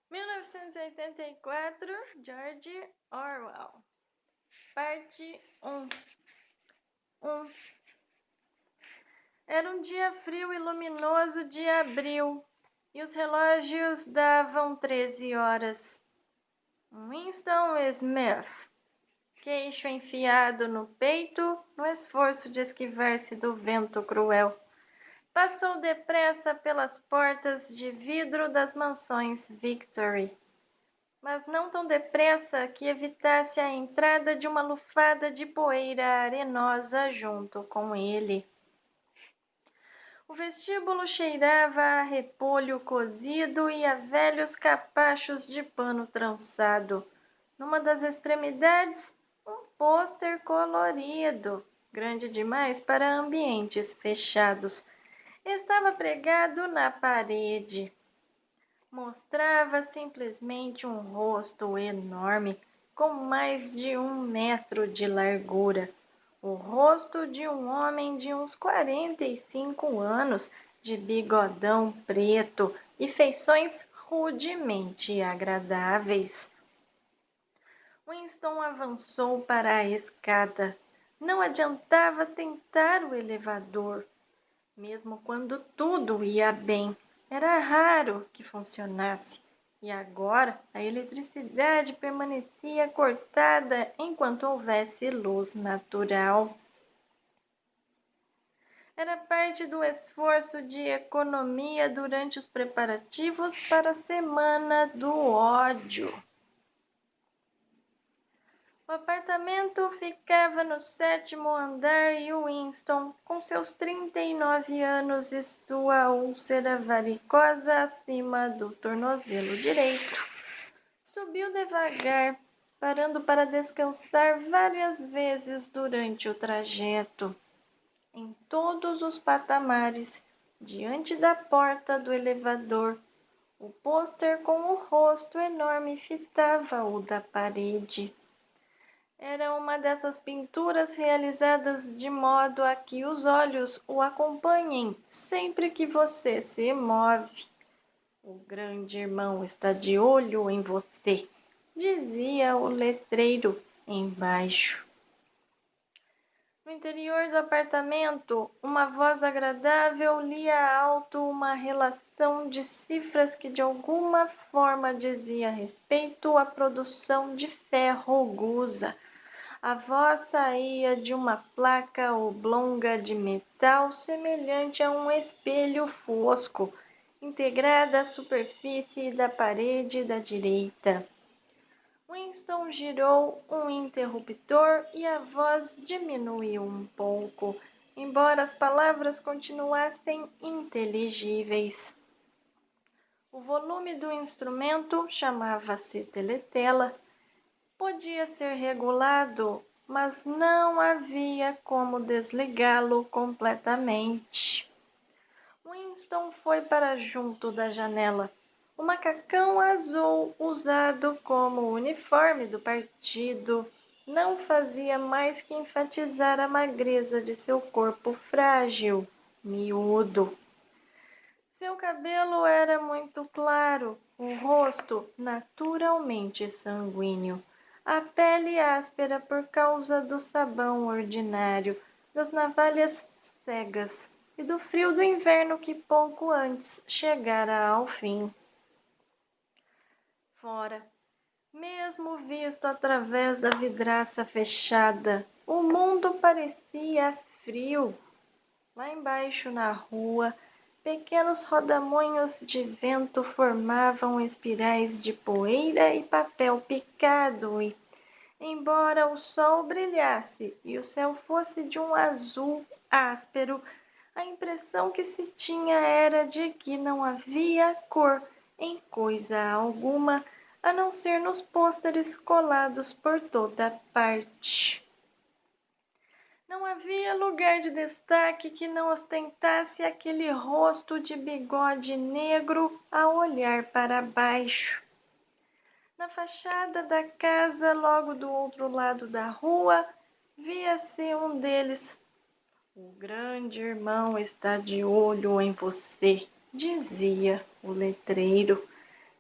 1984, George Orwell. Parte 1. Era um dia frio e luminoso de abril, e os relógios davam 13 horas. Winston Smith, queixo enfiado no peito, no esforço de esquivar-se do vento cruel, passou depressa pelas portas de vidro das mansões Victory, mas não tão depressa que evitasse a entrada de uma lufada de poeira arenosa junto com ele. O vestíbulo cheirava a repolho cozido e a velhos capachos de pano trançado. Numa das extremidades, um pôster colorido, grande demais para ambientes fechados, estava pregado na parede. Mostrava simplesmente um rosto enorme, com mais de 1 metro de largura. O rosto de um homem de uns 45 anos, de bigodão preto e feições rudemente agradáveis. Winston avançou para a escada. Não adiantava tentar o elevador. Mesmo quando tudo ia bem, era raro que funcionasse. E agora a eletricidade permanecia cortada enquanto houvesse luz natural. Era parte do esforço de economia durante os preparativos para a Semana do Ódio. O apartamento ficava no 7º andar e Winston, com seus 39 anos e sua úlcera varicosa acima do tornozelo direito, subiu devagar, parando para descansar várias vezes durante o trajeto. Em todos os patamares, diante da porta do elevador, o pôster com o rosto enorme fitava-o da parede. Era uma dessas pinturas realizadas de modo a que os olhos o acompanhem sempre que você se move. O grande irmão está de olho em você, dizia o letreiro embaixo. No interior do apartamento, uma voz agradável lia alto uma relação de cifras que de alguma forma dizia respeito à produção de ferro gusa. A voz saía de uma placa oblonga de metal semelhante a um espelho fosco, integrada à superfície da parede da direita. Winston girou um interruptor e a voz diminuiu um pouco, embora as palavras continuassem inteligíveis. O volume do instrumento, chamava-se teletela, podia ser regulado, mas não havia como desligá-lo completamente. Winston foi para junto da janela. O macacão azul usado como uniforme do partido não fazia mais que enfatizar a magreza de seu corpo frágil, miúdo. Seu cabelo era muito claro, o rosto naturalmente sanguíneo, a pele áspera por causa do sabão ordinário, das navalhas cegas e do frio do inverno que pouco antes chegara ao fim. Fora, mesmo visto através da vidraça fechada, o mundo parecia frio. Lá embaixo na rua, pequenos rodamuinhos de vento formavam espirais de poeira e papel picado e, embora o sol brilhasse e o céu fosse de um azul áspero, a impressão que se tinha era de que não havia cor em coisa alguma, a não ser nos pôsteres colados por toda parte. Não havia lugar de destaque que não ostentasse aquele rosto de bigode negro a olhar para baixo. Na fachada da casa, logo do outro lado da rua, via-se um deles. O grande irmão está de olho em você, dizia o letreiro.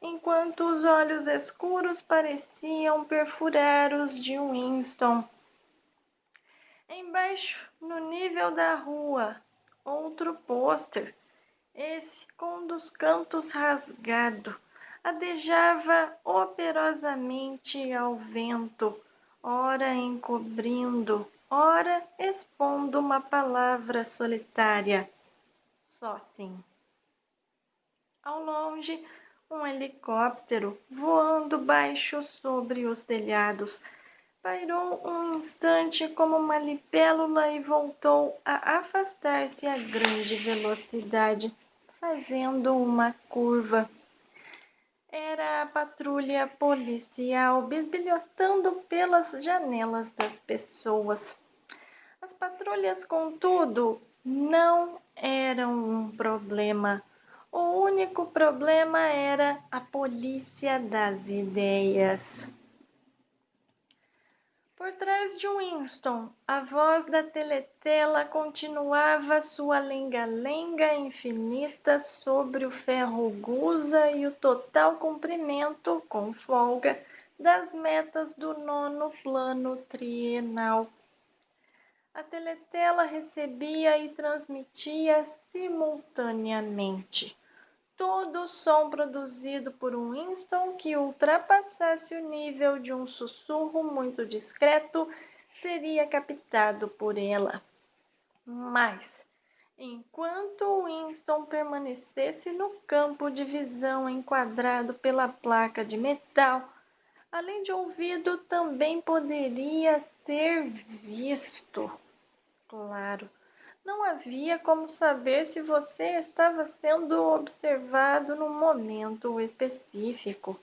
enquanto os olhos escuros pareciam perfurar os de Winston. Embaixo, no nível da rua, outro pôster, esse com um dos cantos rasgado, adejava operosamente ao vento, ora encobrindo, ora expondo uma palavra solitária. Só sim. Ao longe, um helicóptero, voando baixo sobre os telhados, pairou um instante como uma libélula e voltou a afastar-se a grande velocidade, fazendo uma curva. Era a patrulha policial bisbilhotando pelas janelas das pessoas. As patrulhas, contudo, não eram um problema. O único problema era a polícia das ideias. Por trás de Winston, a voz da teletela continuava sua lenga-lenga infinita sobre o ferro gusa e o total cumprimento, com folga, das metas do 9º plano trienal. A teletela recebia e transmitia simultaneamente todo o som produzido por Winston que ultrapassasse o nível de um sussurro muito discreto seria captado por ela. Mas, enquanto Winston permanecesse no campo de visão enquadrado pela placa de metal, além de ouvido, também poderia ser visto. Claro. Não havia como saber se você estava sendo observado num momento específico.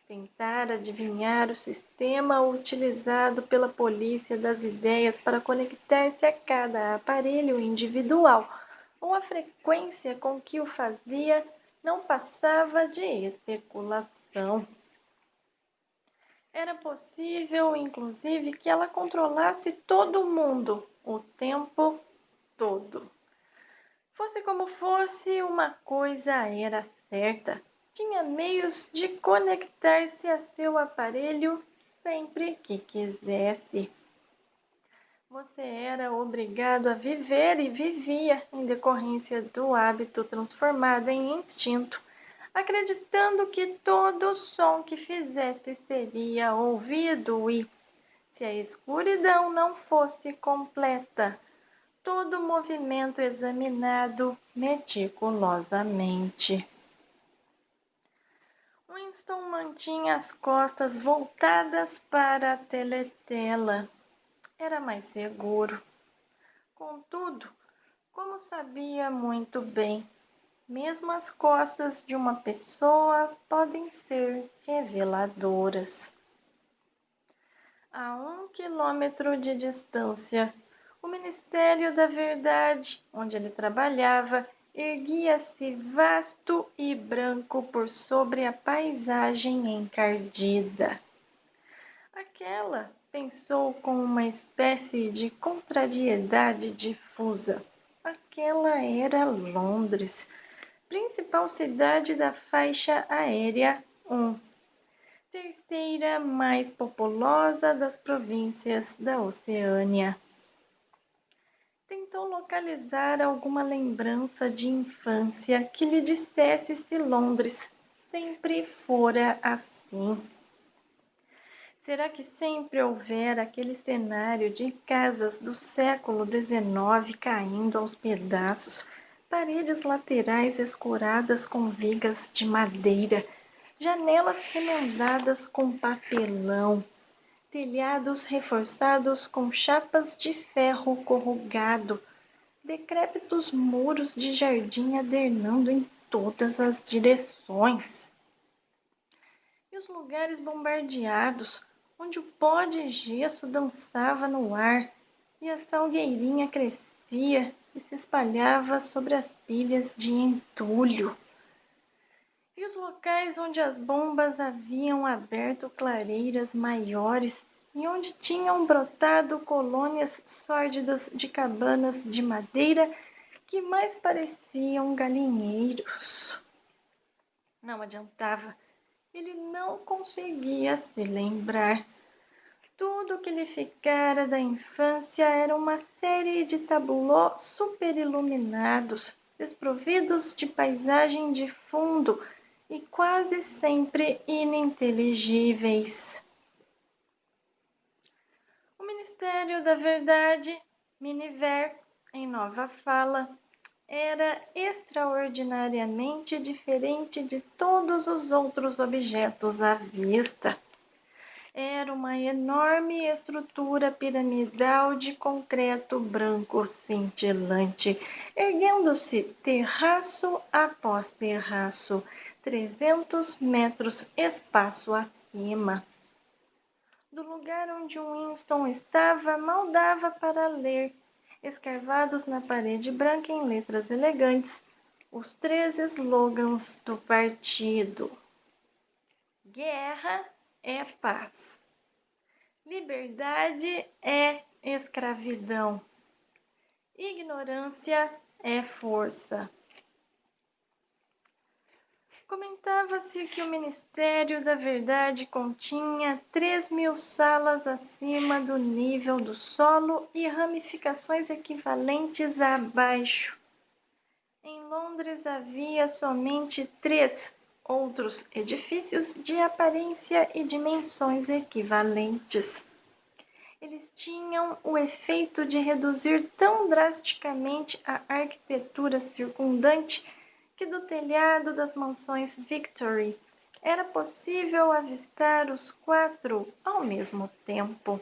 Tentar adivinhar o sistema utilizado pela polícia das ideias para conectar-se a cada aparelho individual ou a frequência com que o fazia não passava de especulação. Era possível, inclusive, que ela controlasse todo mundo o tempo todo. Fosse como fosse, uma coisa era certa: tinha meios de conectar-se a seu aparelho sempre que quisesse. Você era obrigado a viver e vivia em decorrência do hábito transformado em instinto, acreditando que todo som que fizesse seria ouvido e, se a escuridão não fosse completa, todo movimento examinado meticulosamente. Winston mantinha as costas voltadas para a teletela. Era mais seguro. Contudo, como sabia muito bem, mesmo as costas de uma pessoa podem ser reveladoras. A 1 quilômetro de distância, o Ministério da Verdade, onde ele trabalhava, erguia-se vasto e branco por sobre a paisagem encardida. Aquela, pensou com uma espécie de contrariedade difusa, aquela era Londres, principal cidade da faixa aérea 1, terceira mais populosa das províncias da Oceânia. Tentou localizar alguma lembrança de infância que lhe dissesse se Londres sempre fora assim. Será que sempre houvera aquele cenário de casas do século XIX caindo aos pedaços, paredes laterais escuradas com vigas de madeira, janelas remendadas com papelão, telhados reforçados com chapas de ferro corrugado, decrépitos muros de jardim adernando em todas as direções? E os lugares bombardeados, onde o pó de gesso dançava no ar e a salgueirinha crescia e se espalhava sobre as pilhas de entulho? E os locais onde as bombas haviam aberto clareiras maiores e onde tinham brotado colônias sórdidas de cabanas de madeira que mais pareciam galinheiros? Não adiantava. Ele não conseguia se lembrar. Tudo que lhe ficara da infância era uma série de tableaux superiluminados, desprovidos de paisagem de fundo e quase sempre ininteligíveis. O Ministério da Verdade, Miniver, em nova fala, era extraordinariamente diferente de todos os outros objetos à vista. Era uma enorme estrutura piramidal de concreto branco cintilante, erguendo-se terraço após terraço, 300 metros espaço acima. Do lugar onde Winston estava, mal dava para ler, escarvados na parede branca em letras elegantes, os 3 slogans do partido. Guerra é paz. Liberdade é escravidão. Ignorância é força. Comentava-se que o Ministério da Verdade continha 3.000 salas acima do nível do solo e ramificações equivalentes abaixo. Em Londres havia somente 3 outros edifícios de aparência e dimensões equivalentes. Eles tinham o efeito de reduzir tão drasticamente a arquitetura circundante que do telhado das mansões Victory era possível avistar os 4 ao mesmo tempo.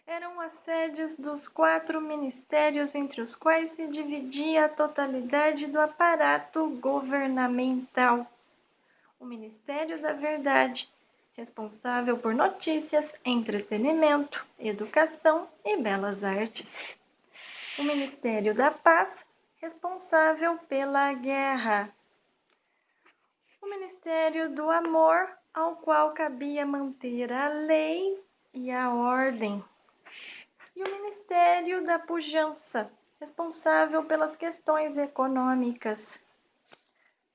Eram as sedes dos 4 ministérios entre os quais se dividia a totalidade do aparato governamental. O Ministério da Verdade, responsável por notícias, entretenimento, educação e belas artes. O Ministério da Paz, responsável pela guerra. O Ministério do Amor, ao qual cabia manter a lei e a ordem. E o Ministério da Pujança, responsável pelas questões econômicas.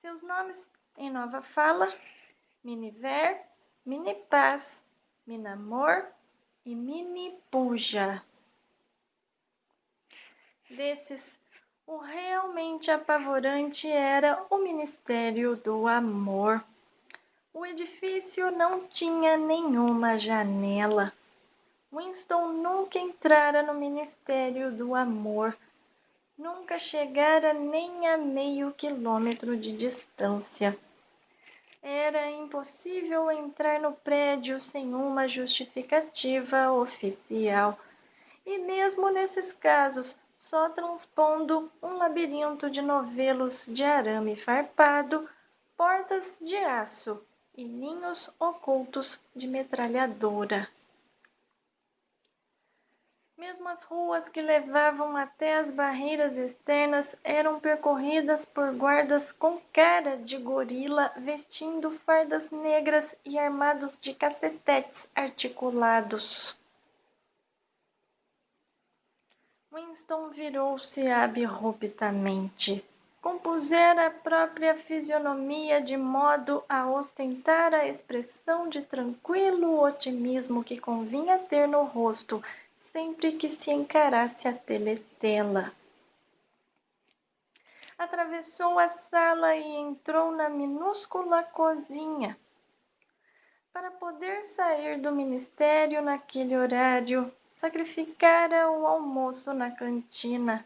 Seus nomes em nova fala: Miniver, Minipaz, Minamor e Minipuja. Desses, o realmente apavorante era o Ministério do Amor. O edifício não tinha nenhuma janela. Winston nunca entrara no Ministério do Amor. Nunca chegara nem a meio quilômetro de distância. Era impossível entrar no prédio sem uma justificativa oficial. E mesmo nesses casos, só transpondo um labirinto de novelos de arame farpado, portas de aço e ninhos ocultos de metralhadora. Mesmo as ruas que levavam até as barreiras externas eram percorridas por guardas com cara de gorila, vestindo fardas negras e armados de cacetetes articulados. Winston virou-se abruptamente. Compusera a própria fisionomia de modo a ostentar a expressão de tranquilo otimismo que convinha ter no rosto sempre que se encarasse a teletela. Atravessou a sala e entrou na minúscula cozinha. Para poder sair do ministério naquele horário, sacrificara o almoço na cantina.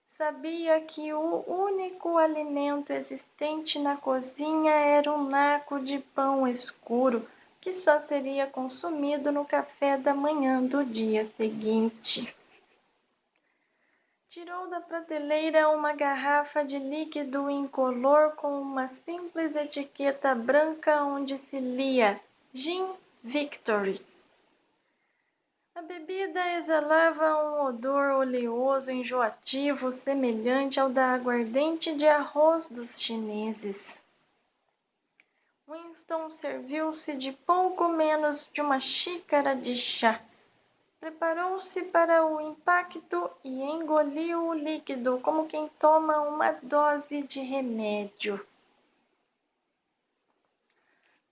Sabia que o único alimento existente na cozinha era um naco de pão escuro, que só seria consumido no café da manhã do dia seguinte. Tirou da prateleira uma garrafa de líquido incolor com uma simples etiqueta branca onde se lia Gin Victory. A bebida exalava um odor oleoso enjoativo semelhante ao da aguardente de arroz dos chineses. Winston serviu-se de pouco menos de uma xícara de chá. Preparou-se para o impacto e engoliu o líquido como quem toma uma dose de remédio.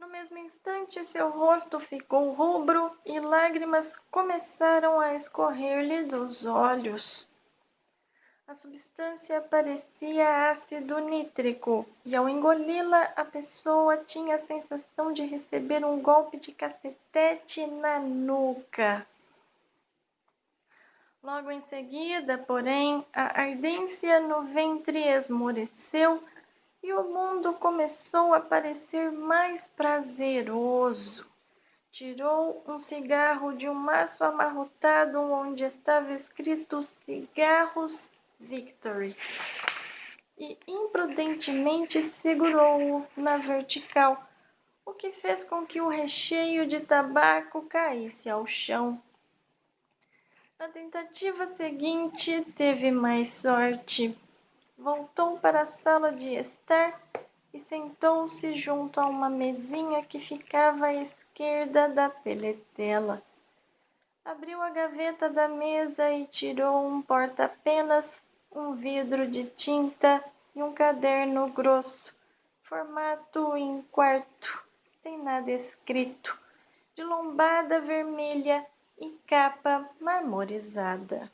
No mesmo instante, seu rosto ficou rubro e lágrimas começaram a escorrer-lhe dos olhos. A substância parecia ácido nítrico, e ao engoli-la, a pessoa tinha a sensação de receber um golpe de cacetete na nuca. Logo em seguida, porém, a ardência no ventre esmoreceu e o mundo começou a parecer mais prazeroso. Tirou um cigarro de um maço amarrotado onde estava escrito Cigarros Victory e imprudentemente segurou-o na vertical, o que fez com que o recheio de tabaco caísse ao chão. Na tentativa seguinte, teve mais sorte. Voltou para a sala de estar e sentou-se junto a uma mesinha que ficava à esquerda da teletela. Abriu a gaveta da mesa e tirou um porta-penas, um vidro de tinta e um caderno grosso, formato em quarto, sem nada escrito, de lombada vermelha e capa marmorizada.